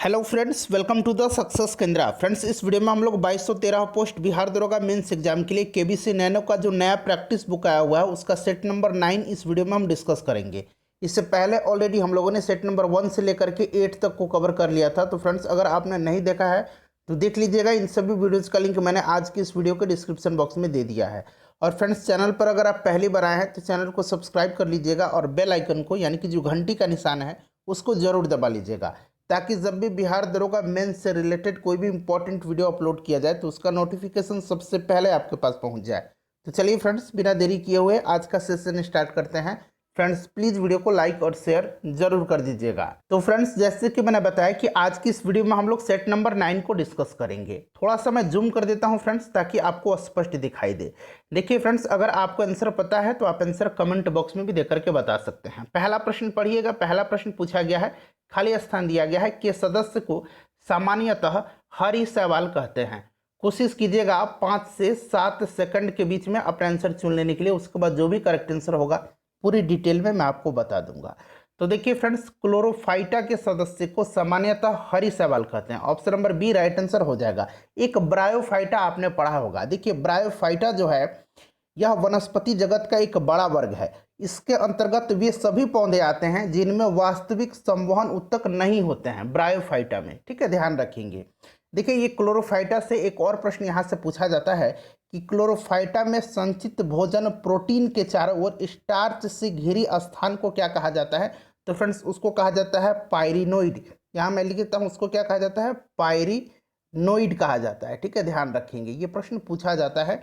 Hello friends, welcome to the success Kendra. Friends, इस video में हम लोग 2213 पोस्ट बिहार दरोगा मेंस एग्जाम के लिए केबीसी नैनो का जो नया प्रैक्टिस बुक आया हुआ है उसका सेट नंबर 9 इस वीडियो में हम डिस्कस करेंगे। इससे पहले ऑलरेडी हम लोगों ने सेट नंबर 1 से लेकर के 8 तक को कवर कर लिया था। तो फ्रेंड्स, अगर आपने नहीं देखा है तो देख लीजिएगा। इन सभी वीडियोज़ का लिंक मैंने आज की इस वीडियो के डिस्क्रिप्शन बॉक्स में दे दिया है। और फ्रेंड्स, चैनल पर अगर आप पहली बार आए हैं तो चैनल को सब्सक्राइब कर लीजिएगा और बेल आइकन को यानी कि जो घंटी का निशान है उसको जरूर दबा लीजिएगा, ताकि जब भी बिहार दरोगा मेंस से रिलेटेड कोई भी इंपॉर्टेंट वीडियो अपलोड किया जाए तो उसका नोटिफिकेशन सबसे पहले आपके पास पहुंच जाए। तो चलिए फ्रेंड्स, बिना देरी किए हुए आज का सेशन स्टार्ट करते हैं। फ्रेंड्स, प्लीज़ वीडियो को लाइक और शेयर जरूर कर दीजिएगा। तो फ्रेंड्स, जैसे कि मैंने बताया कि आज की इस वीडियो में हम लोग सेट नंबर 9 को डिस्कस करेंगे। थोड़ा सा मैं जूम कर देता हूं फ्रेंड्स, ताकि आपको स्पष्ट दिखाई दे। देखिए फ्रेंड्स, अगर आपको आंसर पता है तो आप आंसर कमेंट बॉक्स में भी देकर के बता सकते हैं। पहला प्रश्न पढ़िएगा। पहला प्रश्न पूछा गया है, खाली स्थान दिया गया है कि सदस्य को सामान्यतः हरी सवाल कहते हैं। कोशिश कीजिएगा आप 5 से 7 सेकंड के बीच में अपना आंसर चुन लेने के लिए। उसके बाद जो भी करेक्ट आंसर होगा पूरी डिटेल में मैं आपको बता दूंगा। तो देखिए फ्रेंड्स, क्लोरोफाइटा के सदस्य को सामान्यतः हरी सवाल कहते हैं। Option number B right answer हो जाएगा। एक ब्रायोफाइटा आपने पढ़ा होगा। देखिए, ब्रायोफाइटा जो है यह वनस्पति जगत का एक बड़ा वर्ग है। इसके अंतर्गत वे सभी पौधे आते हैं जिनमें वास्तविक संवहन उत्तक नहीं होते हैं ब्रायोफाइटा में। ठीक है, ध्यान रखेंगे। देखिए, ये क्लोरोफाइटा से एक और प्रश्न यहाँ से पूछा जाता है कि क्लोरोफाइटा में संचित भोजन प्रोटीन के चारों ओर स्टार्च से घिरी स्थान को क्या कहा जाता है? तो फ्रेंड्स, उसको कहा जाता है पायरिनोइड। यहाँ मैं लिख देता हूँ, उसको क्या कहा जाता है? पायरिनोइड कहा जाता है। ठीक है, ध्यान रखेंगे। ये प्रश्न पूछा जाता है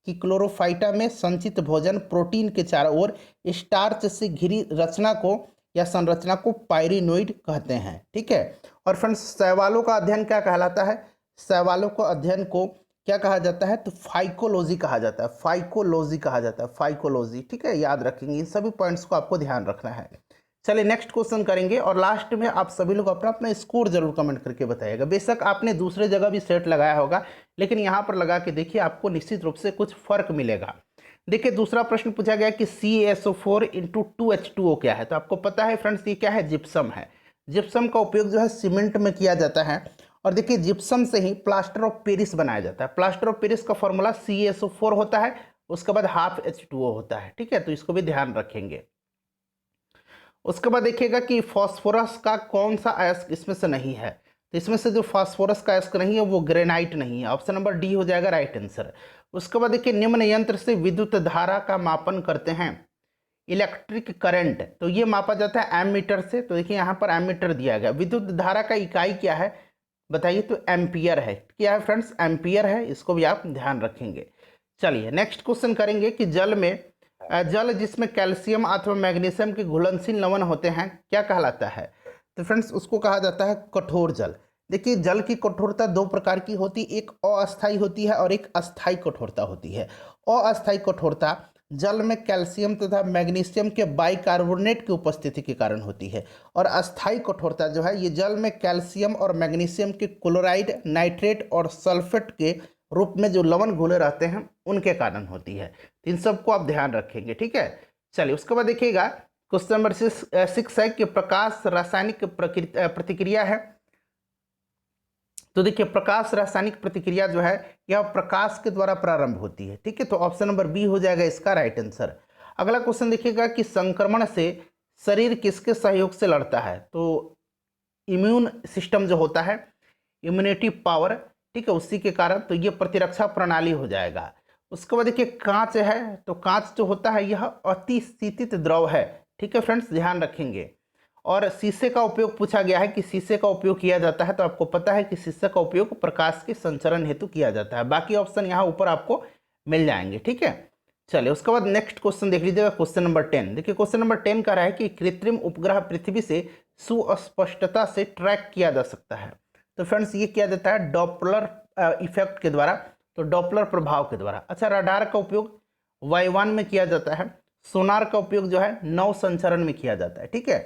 कि क्लोरोफाइटा में संचित भोजन प्रोटीन के चारों ओर स्टार्च से घिरी रचना को या संरचना को पायरिनोइड कहते हैं। ठीक है। और फ्रेंड्स, शैवालों का अध्ययन क्या कहलाता है? शैवालों को अध्ययन को क्या कहा जाता है? तो फाइकोलॉजी कहा जाता है। फाइकोलॉजी कहा जाता है, फाइकोलॉजी। ठीक है, याद रखेंगे। इन सभी पॉइंट्स को आपको ध्यान रखना है। चलिए नेक्स्ट क्वेश्चन करेंगे और लास्ट में आप सभी लोग अपना अपना स्कोर जरूर कमेंट करके बताइएगा। बेशक आपने दूसरे जगह भी सेट लगाया होगा, लेकिन यहाँ पर लगा के देखिए, आपको निश्चित रूप से कुछ फर्क मिलेगा। देखिए, दूसरा प्रश्न पूछा गया कि CaSO4 इंटू 2H2O क्या है? तो आपको पता है फ्रेंड्स, ये क्या है? जिप्सम है। जिप्सम का उपयोग जो है सीमेंट में किया जाता है। और देखिए, जिप्सम से ही प्लास्टर ऑफ पेरिस बनाया जाता है। प्लास्टर ऑफ पेरिस का फॉर्मूला CaSO4 होता है, उसके बाद हाफ H2O होता है। ठीक है, तो इसको भी ध्यान रखेंगे। उसके बाद देखिएगा कि फास्फोरस का कौन सा अयस्क इसमें से नहीं है? तो इसमें से जो फास्फोरस का अयस्क नहीं है वो ग्रेनाइट नहीं है। ऑप्शन नंबर डी हो जाएगा राइट आंसर। उसके बाद देखिए, निम्न यंत्र से विद्युत धारा का मापन करते हैं। इलेक्ट्रिक करंट, तो ये मापा जाता है एमीटर से। तो देखिए, यहाँ पर एमीटर दिया गया। विद्युत धारा का इकाई क्या है बताइए? तो एम्पियर है। क्या है फ्रेंड्स? एम्पियर है। इसको भी आप ध्यान रखेंगे। चलिए नेक्स्ट क्वेश्चन करेंगे कि जल जिसमें कैल्शियम अथवा मैग्नीशियम के घुलनशील लवण होते हैं क्या कहलाता है? तो फ्रेंड्स, उसको कहा जाता है कठोर जल। देखिए, जल की कठोरता दो प्रकार की होती है, एक अस्थायी होती है और एक अस्थायी कठोरता होती है। अस्थायी कठोरता जल में कैल्शियम तथा मैग्नीशियम के बाइकार्बोनेट की उपस्थिति के कारण होती है। और अस्थायी कठोरता जो है ये जल में कैल्शियम और मैग्नीशियम के क्लोराइड, नाइट्रेट और सल्फेट के रूप में जो लवण घुले रहते हैं उनके कारण होती है। तो इन सबको आप ध्यान रखेंगे। ठीक है। चलिए उसके बाद देखिएगा, क्वेश्चन नंबर 6 है कि प्रकाश रासायनिक प्रतिक्रिया है। तो देखिए, प्रकाश रासायनिक प्रतिक्रिया जो है यह प्रकाश के द्वारा प्रारंभ होती है। ठीक है, तो ऑप्शन नंबर बी हो जाएगा इसका राइट आंसर। अगला क्वेश्चन देखिएगा कि संक्रमण से शरीर किसके सहयोग से लड़ता है? तो इम्यून सिस्टम जो होता है, इम्यूनिटी पावर, ठीक है, उसी के कारण। तो ये प्रतिरक्षा प्रणाली हो जाएगा। उसके बाद देखिए, कांच है। तो कांच जो होता है यह अति शीतित द्रव है। ठीक है फ्रेंड्स, ध्यान रखेंगे। और शीशे का उपयोग पूछा गया है कि शीशे का उपयोग किया जाता है। तो आपको पता है कि शीशे का उपयोग प्रकाश के संचरण हेतु किया जाता है। बाकी ऑप्शन यहाँ ऊपर आपको मिल जाएंगे। ठीक है। चलिए उसके बाद नेक्स्ट क्वेश्चन देख लीजिएगा, क्वेश्चन नंबर 10। देखिए, क्वेश्चन नंबर 10 कह रहा है कि कृत्रिम उपग्रह पृथ्वी से सुस्पष्टता से ट्रैक किया जा सकता है। तो फ्रेंड्स, ये किया जाता है डॉपलर इफेक्ट के द्वारा, तो डॉपलर प्रभाव के द्वारा। अच्छा, रडार का उपयोग वायुयान में किया जाता है। सोनार का उपयोग जो है नौ संचरण में किया जाता है। ठीक है।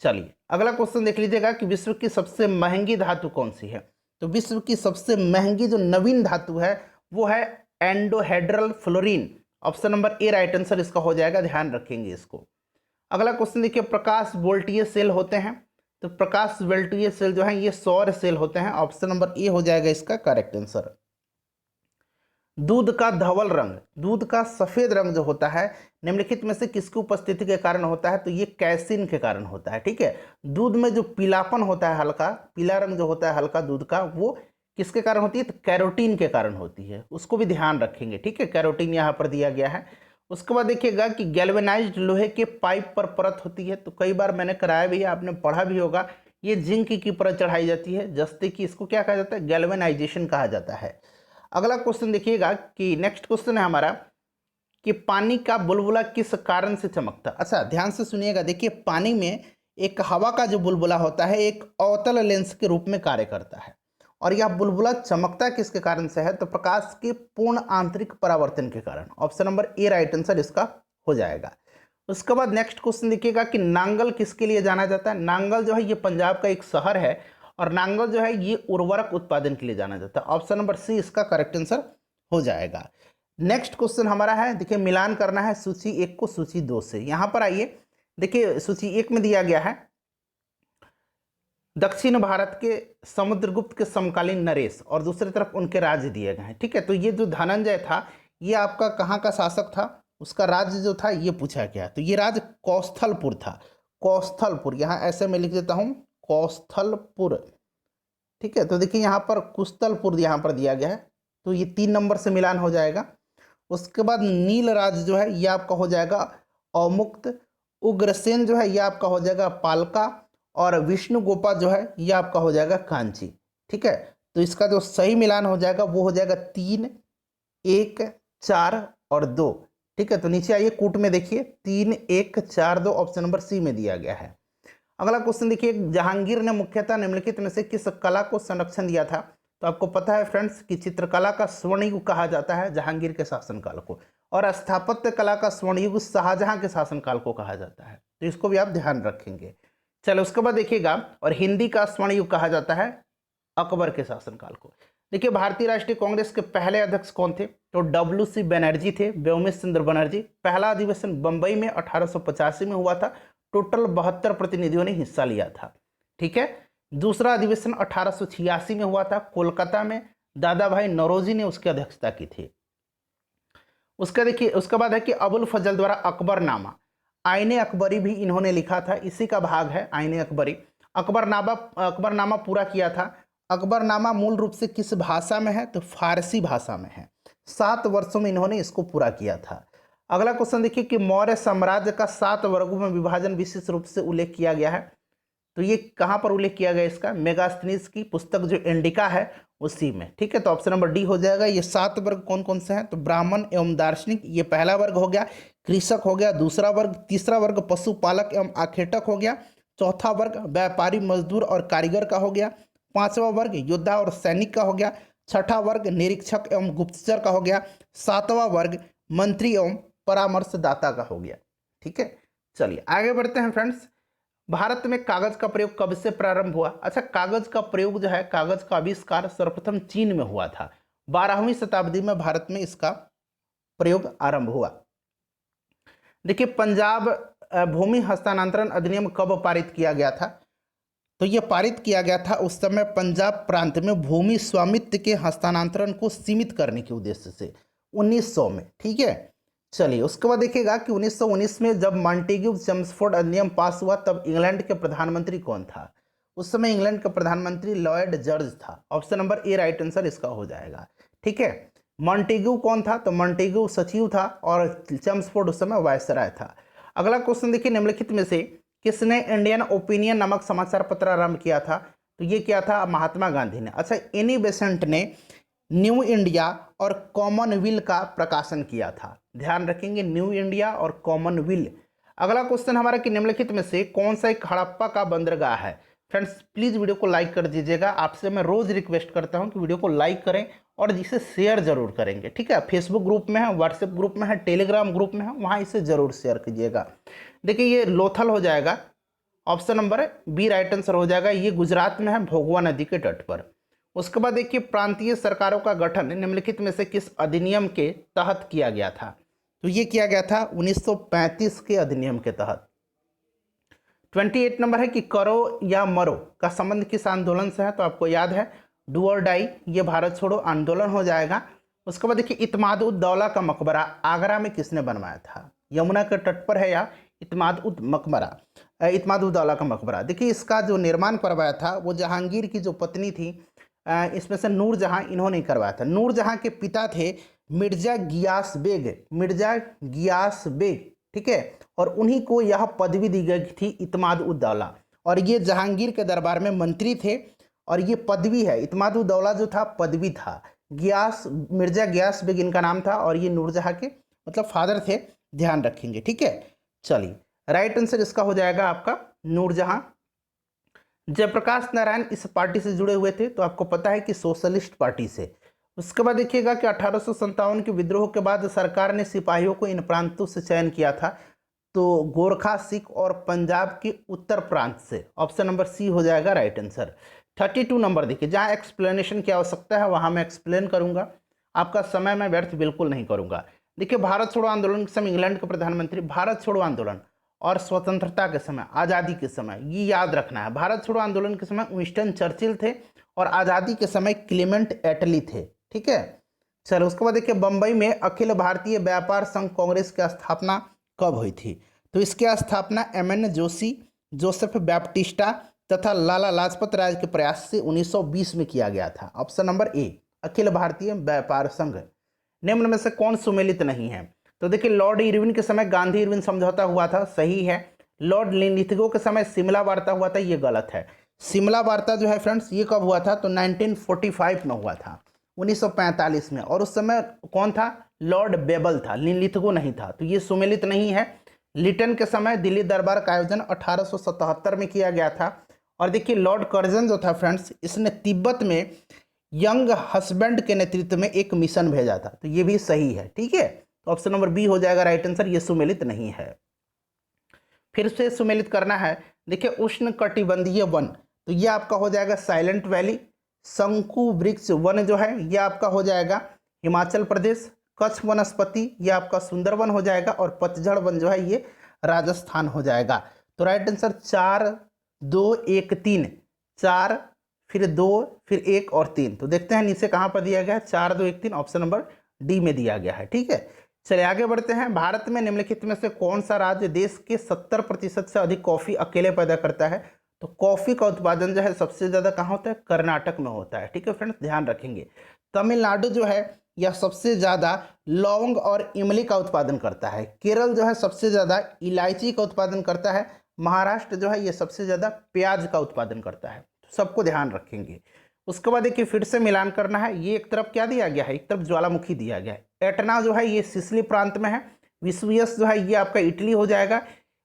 चलिए अगला क्वेश्चन देख लीजिएगा कि विश्व की सबसे महंगी धातु कौन सी है? तो विश्व की सबसे महंगी जो नवीन धातु है वो है endohedral fluorine. Option number A right answer इसका हो जाएगा। ध्यान रखेंगे इसको। अगला क्वेश्चन देखिए, प्रकाश वोल्टीय सेल होते हैं। तो प्रकाश बेल्टुए सेल जो है ये सौर सेल होते हैं। ऑप्शन नंबर ए हो जाएगा इसका करेक्ट आंसर। दूध का धवल रंग, दूध का सफेद रंग जो होता है निम्नलिखित में से किसकी उपस्थिति के कारण होता है? तो ये कैसीन के कारण होता है। ठीक है, दूध में जो पीलापन होता है, हल्का पीला रंग जो होता है हल्का दूध का, वो किसके कारण होती है? तो कैरोटीन के कारण होती है। उसको भी ध्यान रखेंगे। ठीक है, कैरोटीन यहाँ पर दिया गया है। उसके बाद देखिएगा कि गैल्वेनाइज्ड लोहे के पाइप पर परत होती है। तो कई बार मैंने कराया भी है, आपने पढ़ा भी होगा। ये जिंक की परत चढ़ाई जाती है, जस्ते कि इसको क्या कहा जाता है? गैल्वेनाइजेशन कहा जाता है। अगला क्वेश्चन देखिएगा कि नेक्स्ट क्वेश्चन है हमारा कि पानी का बुलबुला किस कारण से चमकता? अच्छा ध्यान से सुनिएगा। देखिए पानी में एक हवा का जो बुलबुला होता है एक अवतल लेंस के रूप में कार्य करता है, और यह बुलबुला चमकता किसके कारण से है? तो प्रकाश के पूर्ण आंतरिक परावर्तन के कारण। Option number A right answer इसका हो जाएगा। उसके बाद नेक्स्ट क्वेश्चन देखिएगा कि नांगल किसके लिए जाना जाता है? नांगल जो है ये पंजाब का एक शहर है, और नांगल जो है ये उर्वरक उत्पादन के लिए जाना जाता है। ऑप्शन नंबर सी इसका करेक्ट आंसर हो जाएगा। नेक्स्ट क्वेश्चन हमारा है, देखिए मिलान करना है सूची 1 को सूची 2 से। यहां पर आइए, देखिए सूची 1 में दिया गया है दक्षिण भारत के समुद्रगुप्त के समकालीन नरेश, और दूसरी तरफ उनके राज्य दिए गए हैं। ठीक है, तो ये जो धनंजय था ये आपका कहाँ का शासक था? उसका राज्य जो था ये पूछा गया। तो ये राज्य कौस्थलपुर था। कौस्थलपुर, यहाँ ऐसे में लिख देता हूँ कौस्थलपुर। ठीक है, तो देखिए यहाँ पर कुस्तलपुर यहाँ पर दिया गया है, तो ये 3 नंबर से मिलान हो जाएगा। उसके बाद नील राज जो है ये आपका हो जाएगा अवमुक्त। उग्रसेन जो है ये आपका हो जाएगा पालका, और विष्णु गोपा जो है ये आपका हो जाएगा कांची। ठीक है, तो इसका जो सही मिलान हो जाएगा वो हो जाएगा 3, 1, 4 और 2। ठीक है, तो नीचे आइए कूट में देखिए 3, 1, 4, 2 ऑप्शन नंबर सी में दिया गया है। अगला क्वेश्चन देखिए, जहांगीर ने मुख्यतः निम्नलिखित में से किस कला को संरक्षण दिया था? तो आपको पता है फ्रेंड्स कि चित्रकला का स्वर्ण युग कहा जाता है जहांगीर के शासनकाल को, और स्थापत्य कला का स्वर्ण युग शाहजहां के शासनकाल को कहा जाता है। तो इसको भी आप ध्यान रखेंगे। चलो उसके बाद देखिएगा, और हिंदी का स्वर्ण युग कहा जाता है अकबर के शासनकाल को। देखिए भारतीय राष्ट्रीय कांग्रेस के पहले अध्यक्ष कौन थे? तो WC बनर्जी थे, व्योमेश चंद्र बनर्जी। पहला अधिवेशन बंबई में 1885 में हुआ था। टोटल 72 प्रतिनिधियों ने हिस्सा लिया था। ठीक है, दूसरा अधिवेशन 1886 में हुआ था कोलकाता में। दादा भाई नौरोजी ने उसकी अध्यक्षता की थी। उसका देखिए उसके बाद है कि अबुल फजल द्वारा अकबरनामा, आईने अकबरी भी इन्होंने लिखा था, इसी का भाग है आईने अकबरी। अकबरनामा पूरा किया था। अकबरनामा मूल रूप से किस भाषा में है? तो फारसी भाषा में है। 7 वर्षों में इन्होंने इसको पूरा किया था। अगला क्वेश्चन देखिए कि मौर्य साम्राज्य का 7 वर्गों में विभाजन विशेष रूप से उल्लेख किया गया है। तो ये कहाँ पर उल्लेख किया गया इसका? मेगास्थनीज की पुस्तक जो इंडिका है उसी में। ठीक है, तो ऑप्शन नंबर डी हो जाएगा। ये 7 वर्ग कौन कौन से हैं? तो ब्राह्मण एवं दार्शनिक ये पहला वर्ग हो गया, कृषक हो गया दूसरा वर्ग, तीसरा वर्ग पशुपालक एवं आखेटक हो गया, चौथा वर्ग व्यापारी मजदूर और कारीगर का हो गया, पांचवा वर्ग योद्धा और सैनिक का हो गया, छठा वर्ग निरीक्षक एवं गुप्तचर का हो गया, सातवां वर्ग मंत्री एवं परामर्शदाता का हो गया। ठीक है, चलिए आगे बढ़ते हैं फ्रेंड्स। भारत में कागज का प्रयोग कब से प्रारंभ हुआ? अच्छा, कागज का प्रयोग जो है, कागज का आविष्कार सर्वप्रथम चीन में हुआ था। 12वीं शताब्दी में भारत में इसका प्रयोग आरंभ हुआ। देखिए पंजाब भूमि हस्तांतरण अधिनियम कब पारित किया गया था? तो यह पारित किया गया था उस समय पंजाब प्रांत में भूमि स्वामित्व के हस्तांतरण को सीमित करने के उद्देश्य से 1900 में। ठीक है, चलिए उसके बाद देखिएगा कि 1919 में जब मॉन्टेग्यू चेम्सफोर्ड अधिनियम पास हुआ तब इंग्लैंड के प्रधानमंत्री कौन था? उस समय इंग्लैंड का प्रधानमंत्री लॉर्ड जॉर्ज था। Option number A right answer इसका हो जाएगा। ठीक है, मॉन्टेग्यू कौन था? तो मॉन्टेग्यू सचिव था और चेम्सफोर्ड उस समय वायसराय था। अगला क्वेश्चन देखिए, निम्नलिखित में से किसने इंडियन ओपिनियन नामक समाचार पत्र आरंभ किया था? तो ये क्या था? महात्मा गांधी ने। अच्छा, एनी बेसेंट ने न्यू इंडिया और कॉमनवेल्थ का प्रकाशन किया था। ध्यान रखेंगे, न्यू इंडिया और कॉमनवेल्थ। अगला क्वेश्चन हमारा कि निम्नलिखित में से कौन सा एक हड़प्पा का बंदरगाह है? फ्रेंड्स प्लीज वीडियो को लाइक कर दीजिएगा। आपसे मैं रोज रिक्वेस्ट करता हूं कि वीडियो को लाइक करें और इसे शेयर जरूर करेंगे। ठीक है, फेसबुक ग्रुप में है, व्हाट्सएप ग्रुप में है, टेलीग्राम ग्रुप में है, वहां इसे जरूर शेयर कीजिएगा। देखिए ये लोथल हो जाएगा, option number B right answer हो जाएगा। ये गुजरात में है, भोगवा नदी के तट पर। उसके बाद देखिए प्रांतीय सरकारों का गठन निम्नलिखित में से किस अधिनियम के तहत किया गया था? तो ये किया गया था 1935 के अधिनियम के तहत। 28 नंबर है कि करो या मरो का संबंध किस आंदोलन से है, तो आपको याद है डू और डाई, ये भारत छोड़ो आंदोलन हो जाएगा। उसके बाद देखिए इत्माद उद दौला का मकबरा आगरा में किसने बनवाया था, यमुना के तट पर है या इत्माद उद मकबरा, इत्माद उद दौला का मकबरा। देखिए इसका जो निर्माण करवाया था वो जहांगीर की जो पत्नी थी, इसमें से नूरजहां, इन्होंने करवाया था। नूरजहां के पिता थे मिर्जा गियास बेग, मिर्जा गियास बेग, ठीक है, और उन्हीं को यह पदवी दी गई थी इत्माद उद दौला, और ये जहांगीर के दरबार में मंत्री थे, और ये पदवी है, इत्माद उद दौला जो था पदवी था, गियास, मिर्जा गियास बेग इनका नाम था, और ये नूरजहां के मतलब फादर थे, ध्यान रखेंगे, ठीक है। चलिए राइट आंसर इसका हो जाएगा आपका नूरजहां। जयप्रकाश नारायण इस पार्टी से जुड़े हुए थे, तो आपको पता है कि सोशलिस्ट पार्टी से। उसके बाद देखिएगा कि 1857 के विद्रोह के बाद सरकार ने सिपाहियों को इन प्रांतों से चयन किया था, तो गोरखा, सिख और पंजाब के उत्तर प्रांत से। ऑप्शन नंबर सी हो जाएगा राइट आंसर। 32 नंबर देखिए, जहाँ एक्सप्लेनेशन की आवश्यकता है वहाँ मैं एक्सप्लेन करूँगा, आपका समय मैं व्यर्थ बिल्कुल नहीं करूँगा। देखिए भारत छोड़ो आंदोलन के समय इंग्लैंड के प्रधानमंत्री, भारत छोड़ो आंदोलन और स्वतंत्रता के समय, आज़ादी के समय, ये याद रखना है। भारत छोड़ो आंदोलन के समय विंस्टन चर्चिल थे, और आज़ादी के समय क्लेमेंट एटली थे, ठीक है। चलो उसके बाद देखिए बंबई में अखिल भारतीय व्यापार संघ कांग्रेस की स्थापना कब हुई थी, तो इसकी स्थापना MN जोशी, जोसेफ बैप्टिस्टा तथा लाला लाजपत राय के प्रयास से 1920 में किया गया था। ऑप्शन नंबर ए अखिल भारतीय व्यापार संघ। निम्न में से कौन सुमेलित नहीं है, तो देखिए लॉर्ड इरविन के समय गांधी इरविन समझौता हुआ था, सही है। लॉर्ड लिथगो के समय शिमला वार्ता हुआ था, ये गलत है। शिमला वार्ता जो है फ्रेंड्स ये कब हुआ था, तो 1945 में हुआ था, 1945 में, और उस समय कौन था, लॉर्ड बेबल था, लिथगो नहीं था, तो ये सुमेलित नहीं है। लिटन के समय दिल्ली दरबार का आयोजन 1877 में किया गया था। और देखिए लॉर्ड कर्जन जो था फ्रेंड्स, इसने तिब्बत में यंग हस्बैंड के नेतृत्व में एक मिशन भेजा था, तो ये भी सही है, ठीक है। तो ऑप्शन नंबर बी हो जाएगा राइट आंसर, ये सुमेलित नहीं है। फिर से सुमेलित करना है, देखिए उष्ण कटिबंधीय वन, तो ये आपका हो जाएगा साइलेंट वैली। शंकु वृक्ष वन जो है ये आपका हो जाएगा हिमाचल प्रदेश। कच्छ वनस्पति ये आपका सुंदरवन हो जाएगा, और पतझड़ वन जो है ये राजस्थान हो जाएगा। तो राइट आंसर 4 2 1 3, 4 फिर 2 फिर 1 और 3। तो देखते हैं नीचे कहाँ पर दिया गया है, 4 2 1 3 ऑप्शन नंबर डी में दिया गया है, ठीक है। चलिए आगे बढ़ते हैं। भारत में निम्नलिखित में से कौन सा राज्य देश के 70% से अधिक कॉफी अकेले पैदा करता है, तो कॉफी का उत्पादन जो है सबसे ज्यादा कहाँ होता है, कर्नाटक में होता है, ठीक है फ्रेंड्स, ध्यान रखेंगे। तमिलनाडु जो है यह सबसे ज्यादा लौंग और इमली का उत्पादन करता है। केरल जो है सबसे ज्यादा इलायची का उत्पादन करता है। महाराष्ट्र जो है ये सबसे ज्यादा प्याज का उत्पादन करता है, तो सबको ध्यान रखेंगे। उसके बाद देखिए फिर से मिलान करना है, ये एक तरफ क्या दिया गया है, एक तरफ ज्वालामुखी दिया गया है। एटना जो है ये सिसिली प्रांत में है। विसुवियस जो है ये आपका इटली हो जाएगा।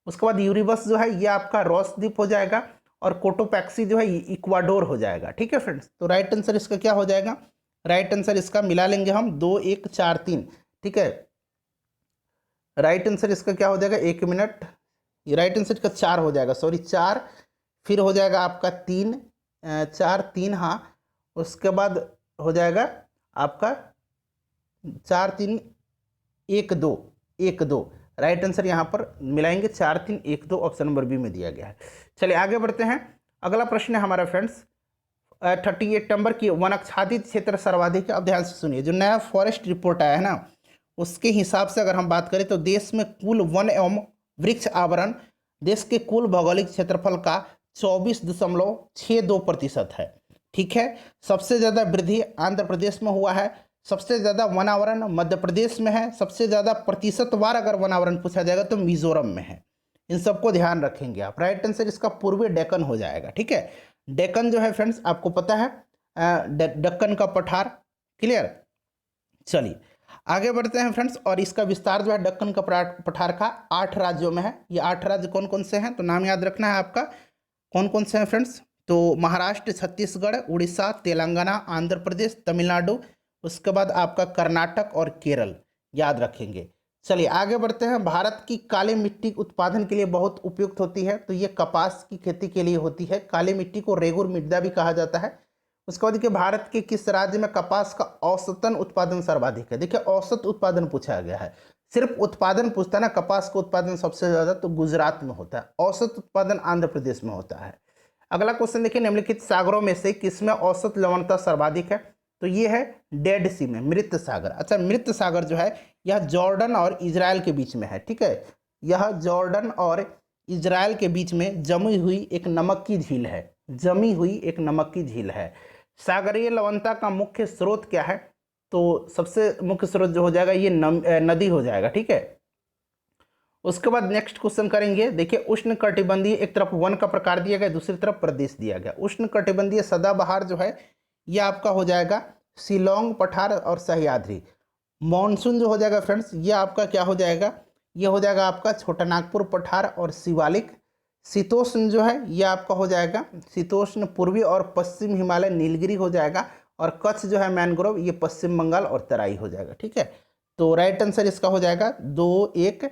उसके बाद यूरिबस जो है ये आपका रॉस द्वीप हो जाएगा, और कोटोपैक्सी जो है ये इक्वाडोर हो जाएगा, ठीक है फ्रेंड्स। तो राइट आंसर इसका क्या हो जाएगा, राइट आंसर इसका मिला लेंगे हम 2 1 4 3, ठीक है। राइट आंसर इसका क्या हो जाएगा, 1 मिनट, राइट आंसर का 4 हो जाएगा, सॉरी 4, फिर हो जाएगा आपका 3 4 3, हाँ। उसके बाद हो जाएगा आपका 4 3 1 2 1 2, राइट आंसर यहाँ पर मिलाएंगे 4 3 1 2, ऑप्शन नंबर बी में दिया गया है। चलिए आगे बढ़ते हैं। अगला प्रश्न है हमारा फ्रेंड्स 38 नंबर की, वन आच्छादित क्षेत्र सर्वाधिक। अब ध्यान से सुनिए, जो नया फॉरेस्ट रिपोर्ट आया है ना, उसके हिसाब से अगर हम बात करें तो देश में कुल वन एवं वृक्ष आवरण देश के कुल भौगोलिक क्षेत्रफल का 24.62% है, ठीक है। सबसे ज़्यादा वृद्धि आंध्र प्रदेश में हुआ है, सबसे ज़्यादा वनावरण मध्य प्रदेश में है, सबसे ज़्यादा प्रतिशतवार अगर वनावरण पूछा जाएगा तो मिजोरम में है। इन सबको ध्यान रखेंगे आप। राइट आंसर इसका पूर्वी डेक्कन हो जाएगा, ठीक है। डेक्कन जो है फ्रेंड्स आपको पता है दक्कन का पठार, क्लियर। चलिए आगे बढ़ते हैं फ्रेंड्स, और इसका विस्तार जो है दक्कन का पठार का 8 राज्यों में है। ये 8 राज्य कौन कौन से हैं, तो नाम याद रखना है आपका, कौन कौन से हैं फ्रेंड्स, तो महाराष्ट्र, छत्तीसगढ़, उड़ीसा, तेलंगाना, आंध्र प्रदेश, तमिलनाडु, उसके बाद आपका कर्नाटक और केरल, याद रखेंगे। चलिए आगे बढ़ते हैं। भारत की काली मिट्टी उत्पादन के लिए बहुत उपयुक्त होती है, तो ये कपास की खेती के लिए होती है। काली मिट्टी को रेगुर मृदा भी कहा जाता है। उसके बाद देखिए भारत के किस राज्य में कपास का औसतन उत्पादन सर्वाधिक है, देखिए औसत उत्पादन पूछा गया है, सिर्फ उत्पादन पूछता है ना, कपास का उत्पादन सबसे ज़्यादा तो गुजरात में होता है, औसत उत्पादन आंध्र प्रदेश में होता है। अगला क्वेश्चन देखिए, निम्नलिखित सागरों में से किसमें औसत लवणता सर्वाधिक है? तो ये है डेड सी में, मृत सागर। अच्छा, मृत सागर जो है यह जॉर्डन और इजराइल के बीच में है, ठीक है। यह जॉर्डन और इजराइल के बीच में जमी हुई एक नमक की झील है, जमी हुई एक नमक की झील है। सागरीय लवणता का मुख्य स्रोत क्या है? तो सबसे मुख्य स्रोत जो हो जाएगा ये नदी हो जाएगा, ठीक है। उसके बाद नेक्स्ट क्वेश्चन करेंगे। देखिए, उष्ण कटिबंधीय, एक तरफ वन का प्रकार दिया गया, दूसरी तरफ प्रदेश दिया गया। उष्ण कटिबंधीय सदाबहार जो है ये आपका हो जाएगा शिलोंग, पठार और सह्याद्री। मॉनसून जो हो जाएगा फ्रेंड्स, ये आपका क्या हो जाएगा? ये हो जाएगा आपका छोटा नागपुर, पठार और शिवालिक। शीतोष्ण जो है ये आपका हो जाएगा शीतोष्ण पूर्वी और पश्चिम हिमालय, नीलगिरी हो जाएगा। और कच्छ जो है मैनग्रोव, ये पश्चिम बंगाल और तराई हो जाएगा, ठीक है। तो राइट आंसर इसका हो जाएगा 2 1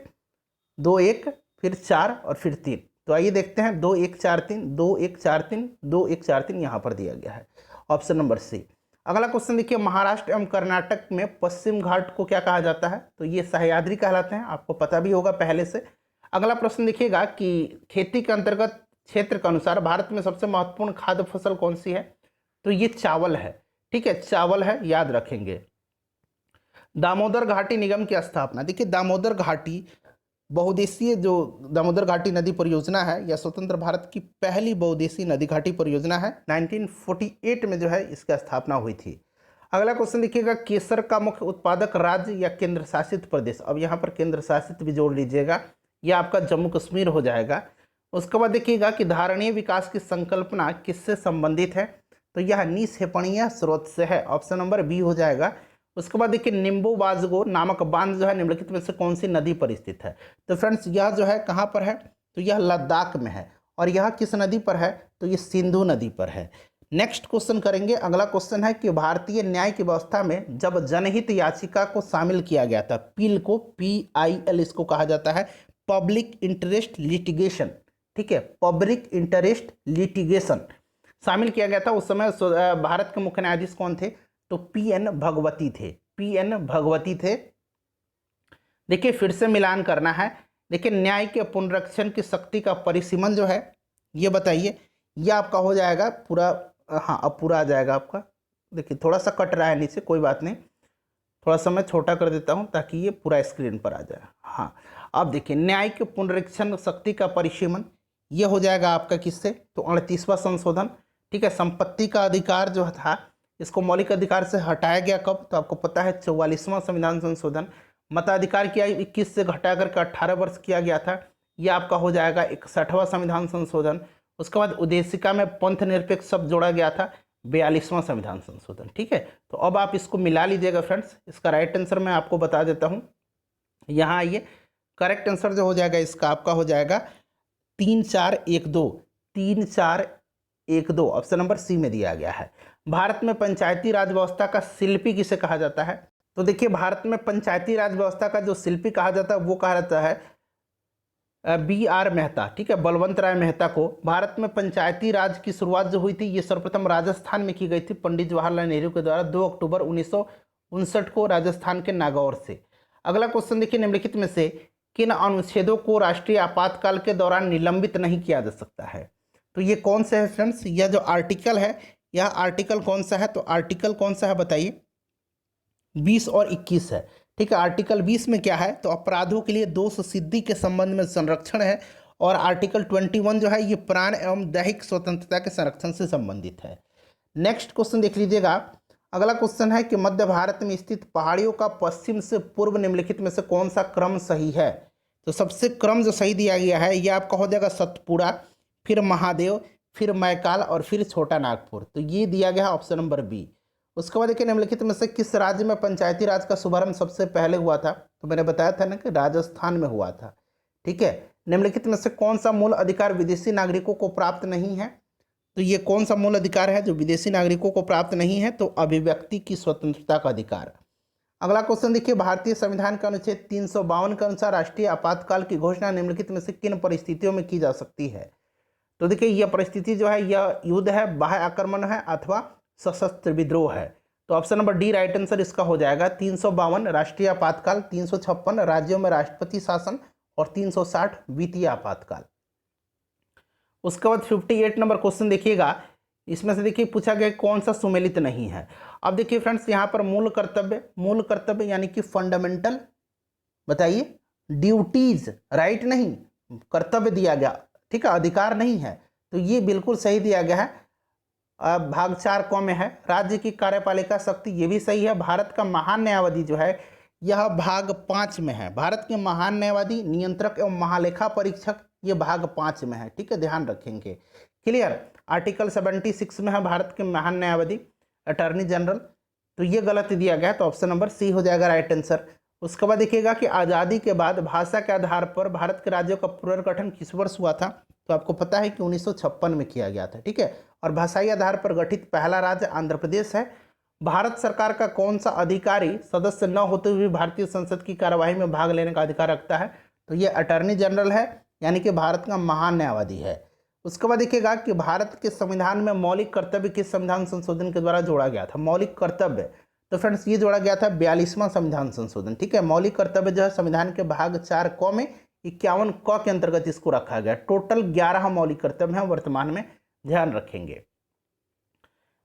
2 1 फिर 4 और फिर 3। तो आइए देखते हैं, 2 1 4 3 2 1 4 3 2 1 4 3 यहाँ पर दिया गया है, ऑप्शन नंबर सी। अगला क्वेश्चन देखिए, महाराष्ट्र एवं कर्नाटक में पश्चिम घाट को क्या कहा जाता है? तो ये सह्याद्री कहलाते हैं, आपको पता भी होगा पहले से। अगला प्रश्न देखिएगा कि खेती के अंतर्गत क्षेत्र के अनुसार भारत में सबसे महत्वपूर्ण खाद्य फसल कौन सी है? तो ये चावल है, ठीक है, चावल है, याद रखेंगे। दामोदर घाटी निगम की स्थापना, देखिए दामोदर घाटी बहुउद्देशीय जो दामोदर घाटी नदी परियोजना है, यह स्वतंत्र भारत की पहली बहुउद्देशीय नदी घाटी परियोजना है। 1948 में जो है इसकी स्थापना हुई थी। अगला क्वेश्चन देखिएगा, केसर का मुख्य उत्पादक राज्य या केंद्र शासित प्रदेश? अब यहाँ पर केंद्र शासित भी जोड़ लीजिएगा, यह आपका जम्मू कश्मीर हो जाएगा। उसके बाद देखिएगा कि धारणीय विकास की संकल्पना किससे संबंधित है? तो यह निक्षेपणीय स्रोत से है, ऑप्शन नंबर बी हो जाएगा। उसके बाद देखिए, निम्बू बाजगो नामक बांध जो है निम्नलिखित में से कौन सी नदी पर स्थित है? तो फ्रेंड्स यह जो है कहाँ पर है? तो यह लद्दाख में है। और यह किस नदी पर है? तो ये सिंधु नदी पर है। नेक्स्ट क्वेश्चन करेंगे। अगला क्वेश्चन है कि भारतीय न्याय की व्यवस्था में जब जनहित याचिका को शामिल किया गया था, पील को, PIL इसको कहा जाता है, पब्लिक इंटरेस्ट लिटिगेशन, ठीक है, पब्लिक इंटरेस्ट लिटिगेशन शामिल किया गया था। उस समय भारत के मुख्य न्यायाधीश कौन थे? तो PN भगवती थे, PN भगवती थे। देखिए फिर से मिलान करना है। देखिए, न्याय के पुनरीक्षण की शक्ति का परिसीमन जो है ये बताइए। ये आपका हो जाएगा पूरा, हाँ अब पूरा आ जाएगा आपका। देखिए थोड़ा सा कट रहा है नीचे, कोई बात नहीं, थोड़ा सा मैं छोटा कर देता हूँ ताकि ये पूरा स्क्रीन पर आ जाए। हाँ, अब देखिए, न्याय के पुनरीक्षण शक्ति का परिसीमन ये हो जाएगा आपका किससे? तो 38वां संशोधन, ठीक है। संपत्ति का अधिकार जो था इसको मौलिक अधिकार से हटाया गया कब? तो आपको पता है 44वां संविधान संशोधन। मताधिकार की आयु 21 से घटा करके 18 वर्ष किया गया था, यह आपका हो जाएगा 61वां संविधान संशोधन। उसके बाद उद्देशिका में पंथ निरपेक्ष शब्द जोड़ा गया था, 42वां संविधान संशोधन, ठीक है। तो अब आप इसको मिला लीजिएगा फ्रेंड्स। इसका राइट आंसर मैं आपको बता देता हूँ, यहाँ आइए। करेक्ट आंसर जो हो जाएगा इसका आपका हो जाएगा 3 4 1 2, 3 4 1 2, ऑप्शन नंबर सी में दिया गया है। भारत में पंचायती राज व्यवस्था का शिल्पी किसे कहा जाता है? तो देखिए, भारत में पंचायती राज व्यवस्था का जो शिल्पी कहा जाता है वो कहा जाता है BR मेहता, ठीक है, बलवंत राय मेहता को। भारत में पंचायती राज की शुरुआत जो हुई थी ये सर्वप्रथम राजस्थान में की गई थी, पंडित जवाहरलाल नेहरू के द्वारा 2 अक्टूबर 1959 को राजस्थान के नागौर से। अगला क्वेश्चन देखिए, निम्नलिखित में से किन अनुच्छेदों को राष्ट्रीय आपातकाल के दौरान निलंबित नहीं किया जा सकता है? तो ये कौन सा है फ्रेंड्स? यह जो आर्टिकल है, यह आर्टिकल कौन सा है? तो आर्टिकल कौन सा है बताइए? 20 और 21 है, ठीक है। आर्टिकल 20 में क्या है? तो अपराधों के लिए दोष सिद्धि के संबंध में संरक्षण है। और आर्टिकल 21 जो है ये प्राण एवं दैहिक स्वतंत्रता के संरक्षण से संबंधित है। नेक्स्ट क्वेश्चन देख लीजिएगा। अगला क्वेश्चन है कि मध्य भारत में स्थित पहाड़ियों का पश्चिम से पूर्व निम्नलिखित में से कौन सा क्रम सही है? तो सबसे क्रम जो सही दिया गया है ये आपका हो जाएगा सतपुड़ा, फिर महादेव, फिर मैकाल और फिर छोटा नागपुर। तो ये दिया गया है ऑप्शन नंबर बी। उसके बाद देखिए, निम्नलिखित में से किस राज्य में पंचायती राज का शुभारंभ सबसे पहले हुआ था? तो मैंने बताया था ना कि राजस्थान में हुआ था, ठीक है। निम्नलिखित में से कौन सा मूल अधिकार विदेशी नागरिकों को प्राप्त नहीं है? तो ये कौन सा मूल अधिकार है जो विदेशी नागरिकों को प्राप्त नहीं है? तो अभिव्यक्ति की स्वतंत्रता का अधिकार। अगला क्वेश्चन देखिए, भारतीय संविधान का अनुच्छेद 352 के अनुसार राष्ट्रीय आपातकाल की घोषणा निम्नलिखित में से किन परिस्थितियों में की जा सकती है? तो देखिए, यह परिस्थिति जो है यह युद्ध है, बाह्य आक्रमण है अथवा सशस्त्र विद्रोह है। तो option number D right answer इसका हो जाएगा। 352 राष्ट्रीय आपातकाल, 356 राज्यों में राष्ट्रपति शासन और 360 वित्तीय आपातकाल। उसके बाद 58 नंबर क्वेश्चन देखिएगा, इसमें से देखिए पूछा गया कौन सा सुमेलित नहीं है। अब देखिए फ्रेंड्स यहाँ पर मूल कर्तव्य यानी कि फंडामेंटल, बताइए ड्यूटीज, राइट नहीं, कर्तव्य दिया गया, ठीक है, अधिकार नहीं है, तो ये बिल्कुल सही दिया गया है। भाग 4 क में है। राज्य की कार्यपालिका शक्ति, ये भी सही है। भारत का महान न्यायवादी जो है यह भाग 5 में है। भारत के महान न्यायवादी, नियंत्रक एवं महालेखा परीक्षक, ये भाग 5 में है, ठीक है, ध्यान रखेंगे। क्लियर। आर्टिकल 76 में है भारत के महान न्यायवादी, अटॉर्नी जनरल, तो ये गलत दिया गया है, तो ऑप्शन नंबर सी हो जाएगा राइट आंसर। उसके बाद देखिएगा कि आज़ादी के बाद भाषा के आधार पर भारत के राज्यों का पुनर्गठन किस वर्ष हुआ था, तो आपको पता है कि 1956 में किया गया था, ठीक है। और भाषाई आधार पर गठित पहला राज्य आंध्र प्रदेश है। भारत सरकार का कौन सा अधिकारी सदस्य न होते हुए भारतीय संसद की कार्यवाही में भाग लेने का अधिकार रखता है, तो ये अटॉर्नी जनरल है, यानी कि भारत का महान न्यायवादी है। उसके बाद देखिएगा कि भारत के संविधान में मौलिक कर्तव्य किस संविधान संशोधन के द्वारा जोड़ा गया था। मौलिक कर्तव्य, तो फ्रेंड्स ये जोड़ा गया था 42वां संविधान संशोधन, ठीक है। मौलिक कर्तव्य जो है संविधान के भाग 4 क में 51 क के अंतर्गत इसको रखा गया। टोटल 11 मौलिक कर्तव्य हैं वर्तमान में, ध्यान रखेंगे।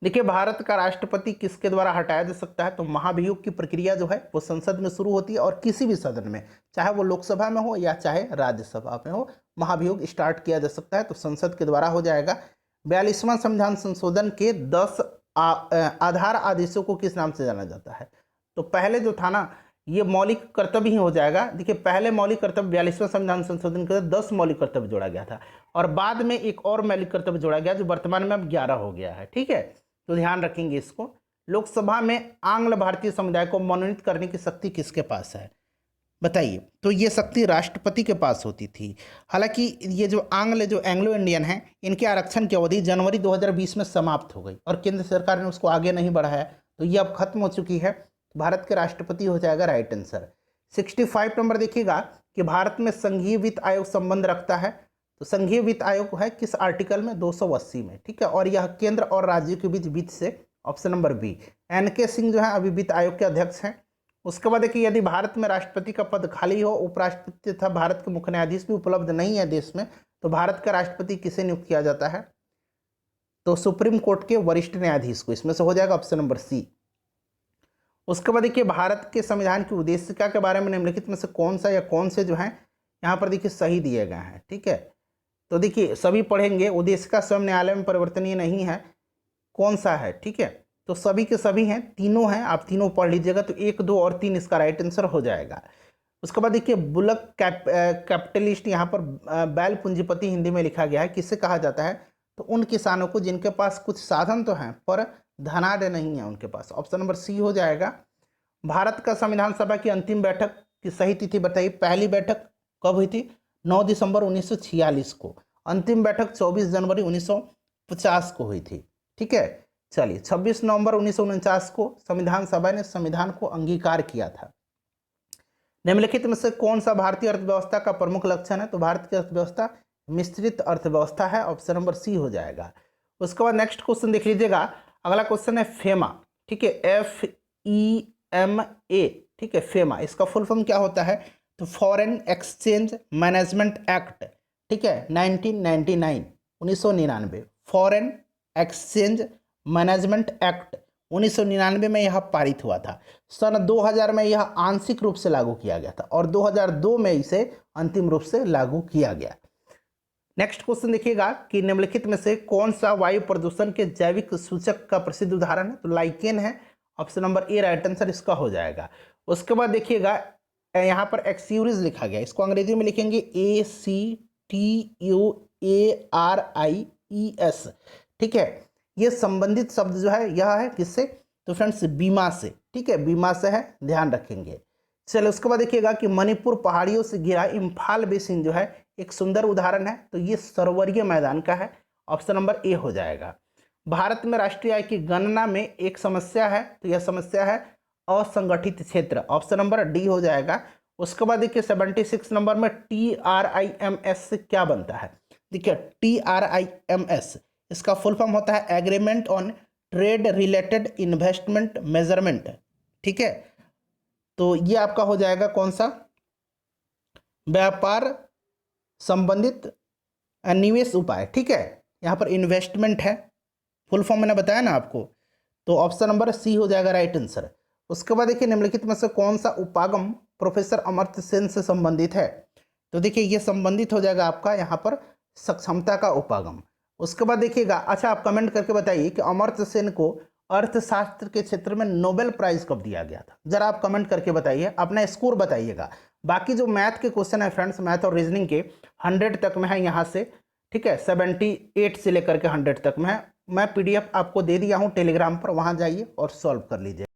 देखिए भारत का राष्ट्रपति किसके द्वारा हटाया जा सकता है, तो महाभियोग की प्रक्रिया जो है वो संसद में शुरू होती है और किसी भी सदन में, चाहे वो लोकसभा में हो या चाहे राज्यसभा में हो, महाभियोग स्टार्ट किया जा सकता है, तो संसद के द्वारा हो जाएगा। 42वां संविधान संशोधन के 10 आधार आदेशों को किस नाम से जाना जाता है, तो पहले जो था ना ये मौलिक कर्तव्य ही हो जाएगा। देखिए पहले मौलिक कर्तव्य 42वां संविधान संशोधन के 10 मौलिक कर्तव्य जोड़ा गया था और बाद में एक और मौलिक कर्तव्य जोड़ा गया जो वर्तमान में अब 11 हो गया है, ठीक है, तो ध्यान रखेंगे इसको। लोकसभा में आंग्ल भारतीय समुदाय को मनोनीत करने की शक्ति किसके पास है, बताइए, तो ये शक्ति राष्ट्रपति के पास होती थी। हालांकि ये जो एंग्लो इंडियन हैं, इनके आरक्षण की अवधि जनवरी 2020 में समाप्त हो गई और केंद्र सरकार ने उसको आगे नहीं बढ़ाया, तो ये अब खत्म हो चुकी है। भारत के राष्ट्रपति हो जाएगा राइट आंसर। 65 नंबर देखिएगा कि भारत में संघीय वित्त आयोग संबंध रखता है, तो संघीय वित्त आयोग है किस आर्टिकल में, 280 में, ठीक है, और यह केंद्र और राज्यों के बीच वित्त से, option number B. NK Singh जो है अभी वित्त आयोग के अध्यक्ष हैं। उसके बाद देखिए यदि भारत में राष्ट्रपति का पद खाली हो, उपराष्ट्रपति तथा भारत के मुख्य न्यायाधीश भी उपलब्ध नहीं है देश में, तो भारत का राष्ट्रपति किसे नियुक्त किया जाता है, तो सुप्रीम कोर्ट के वरिष्ठ न्यायाधीश को, इसमें से हो जाएगा ऑप्शन नंबर सी। उसके बाद देखिए भारत के संविधान की उद्देशिका के बारे में निम्नलिखित में से कौन सा या कौन से जो हैं यहाँ पर देखिए सही दिए गए हैं, ठीक है, तो देखिए सभी पढ़ेंगे। उद्देशिका स्वयं न्यायालय में परिवर्तनीय नहीं है, कौन सा है, ठीक है, तो सभी के सभी हैं, तीनों हैं, आप तीनों पढ़ लीजिएगा, तो 1, 2 और 3 इसका राइट आंसर हो जाएगा। उसके बाद देखिए बुलक कैपिटलिस्ट, यहाँ पर बैल पूंजीपति हिंदी में लिखा गया है, किससे कहा जाता है, तो उन किसानों को जिनके पास कुछ साधन तो हैं पर धनाढ्य नहीं है उनके पास, ऑप्शन नंबर सी हो जाएगा। भारत का संविधान सभा की अंतिम बैठक की सही तिथि बताइए। पहली बैठक कब हुई थी, 9 दिसंबर 1946 को। अंतिम बैठक 24 जनवरी 1950 को हुई थी, ठीक है। चलिए 26 नवंबर 1949 को संविधान सभा ने संविधान को अंगीकार किया था। निम्नलिखित में से कौन सा भारतीय अर्थव्यवस्था का प्रमुख लक्षण है, तो भारत की अर्थव्यवस्था मिश्रित अर्थव्यवस्था है, ऑप्शन नंबर सी हो जाएगा। उसके बाद नेक्स्ट क्वेश्चन देख लीजिएगा, अगला क्वेश्चन है फेमा, ठीक है, FEMA, ठीक है, फेमा, इसका फुल फॉर्म क्या होता है, तो फॉरेन एक्सचेंज मैनेजमेंट एक्ट, ठीक है, 1999, फॉरेन एक्सचेंज मैनेजमेंट एक्ट 1999 में यह पारित हुआ था। सन 2000 में यह आंशिक रूप से लागू किया गया था और 2002 में इसे अंतिम रूप से लागू किया गया। नेक्स्ट क्वेश्चन देखिएगा कि निम्नलिखित में से कौन सा वायु प्रदूषण के जैविक सूचक का प्रसिद्ध उदाहरण है, तो लाइकेन है, option number A right answer इसका हो जाएगा। उसके बाद देखिएगा यहाँ पर एक्सयूरिज लिखा गया, इसको अंग्रेजी में लिखेंगे ACTUARIES, ठीक है। ये संबंधित शब्द जो है यह है किससे, तो फ्रेंड्स बीमा से, ठीक है, बीमा से है, ध्यान रखेंगे। चलो उसके बाद देखिएगा कि मणिपुर पहाड़ियों से घिरा इम्फाल बेसिन जो है एक सुंदर उदाहरण है, तो ये सरोवरीय मैदान का है, ऑप्शन नंबर ए हो जाएगा। भारत में राष्ट्रीय आय की गणना में एक समस्या है, तो यह समस्या है असंगठित क्षेत्र, ऑप्शन नंबर डी हो जाएगा। उसके बाद देखिए 76 नंबर में TRIMS से क्या बनता है, देखिए TRIMS इसका फुल फॉर्म होता है agreement on trade related investment measurement, ठीक है। तो ये आपका हो जाएगा कौन सा, व्यापार संबंधित निवेश उपाय, ठीक है। यहाँ पर इन्वेस्टमेंट है, फुल फॉर्म मैंने बताया ना आपको, तो ऑप्शन नंबर सी हो जाएगा राइट आंसर। उसके बाद देखिए निम्नलिखित में से कौन सा उपागम प्रोफेसर अमर्त्य सेन से संबंधित है। तो देखिए ये संबंधित हो जाएगा आपका यहाँ पर सक्षमता का उपागम। उसके बाद देखिएगा, अच्छा आप कमेंट करके बताइए कि अमर्त्य सेन को अर्थशास्त्र के क्षेत्र में नोबेल प्राइज कब दिया गया था, जरा आप कमेंट करके बताइए, अपना स्कोर बताइएगा। बाकी जो मैथ के क्वेश्चन है फ्रेंड्स, मैथ और रीजनिंग के 100 तक में है यहाँ से, ठीक है, 78 से लेकर के 100 तक में है। मैं PDF आपको दे दिया हूँ टेलीग्राम पर, वहाँ जाइए और सॉल्व कर लीजिए।